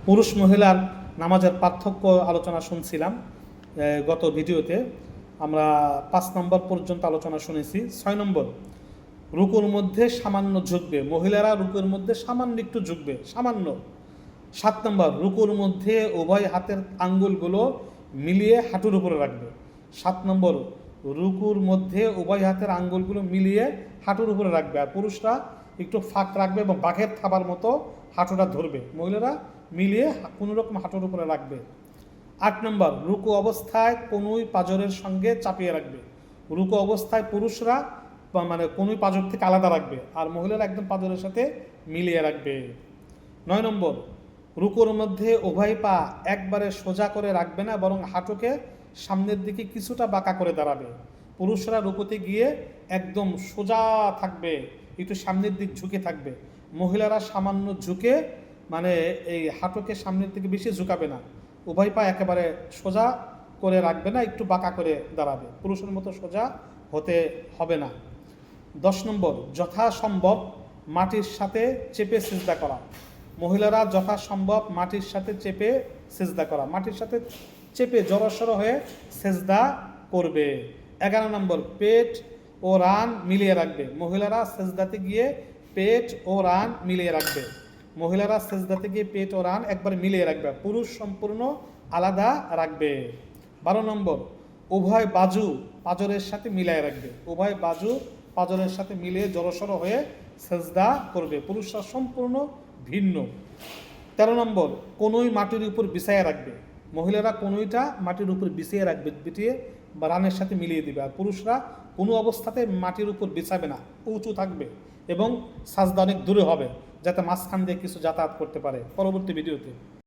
পুরুষ মহিলার নামাজের পার্থক্য আলোচনা শুনছিলাম গত ভিডিওতে। আমরা 5 নম্বর পর্যন্ত আলোচনা শুনেছি। 6 নম্বর, রুকুর মধ্যে সামান্য ঝুঁকবে, মহিলারা রুকুর মধ্যে সামান্য একটু ঝুঁকবে, সামান্য। 7 নম্বর, রুকুর মধ্যে উভয় হাতের আঙ্গুলগুলো মিলিয়ে হাঁটুর উপরে রাখবে। 7 নম্বর, রুকুর মধ্যে উভয় হাতের আঙ্গুলগুলো মিলিয়ে হাঁটুর উপরে রাখবে, আর পুরুষরা একটু ফাঁক রাখবে এবং বাঘের থাবার মতো হাঁটুটা ধরবে, মহিলারা মিলিয়ে কোনো রকম হাঁটুর উপরে রাখবে। 8 নম্বর, রুকু অবস্থায় কনুই পাঁজরের সঙ্গে চাপিয়ে রাখবে। রুকু অবস্থায় পুরুষরা কনুই পাঁজর থেকে আলাদা রাখবে, আর মহিলারা একদম পাঁজরের সাথে মিলিয়ে রাখবে। 9 নম্বর, রুকুর মধ্যে উভয় পা একবারে সোজা করে রাখবে না, বরং হাঁটুকে সামনের দিকে কিছুটা বাঁকা করে দাঁড়াবে। পুরুষরা রুকুতে গিয়ে একদম সোজা থাকবে, একটু সামনের দিক ঝুঁকে থাকবে। মহিলারা সামান্য ঝুঁকে এই হাঁটুকে সামনের দিকে বেশি ঝুঁকাবে না, উভয় পা একেবারে সোজা করে রাখবে না, একটু বাঁকা করে দাঁড়াবে, পুরুষের মতো সোজা হতে হবে না। 10 নম্বর, যথাসম্ভব মাটির সাথে চেপে সিজদা করা। মহিলারা যথাসম্ভব মাটির সাথে চেপে সিজদা করা, মাটির সাথে চেপে জড়সড় হয়ে সিজদা করবে। 11 নম্বর, পেট ও রান মিলিয়ে রাখবে। মহিলারা সিজদাতে গিয়ে পেট ও রান মিলিয়ে রাখবে, মহিলারা সিজদাতে গিয়ে পেট ও রান একবার মিলিয়ে রাখবে, পুরুষ সম্পূর্ণ আলাদা রাখবে। 12 নম্বর, উভয় বাজু পাঁজরের সাথে মিলিয়ে রাখবে, উভয় বাজু পাঁজরের সাথে মিলিয়ে জড়সড় হয়ে সিজদা করবে, পুরুষরা সম্পূর্ণ ভিন্ন। 13 নম্বর, কনুই মাটির উপর বিছাইয়ে রাখবে। মহিলারা কনুইটা মাটির উপর বিছিয়ে রাখবে, বিটিয়ে বা রানের সাথে মিলিয়ে দিবে, আর পুরুষরা কোনো অবস্থাতে মাটির উপর বিছাবে না, উঁচু থাকবে এবং সাজদা অনেক দূরে হবে, যাতে মাঝখান দিয়ে কিছু যাতায়াত করতে পারে। পরবর্তী ভিডিওতে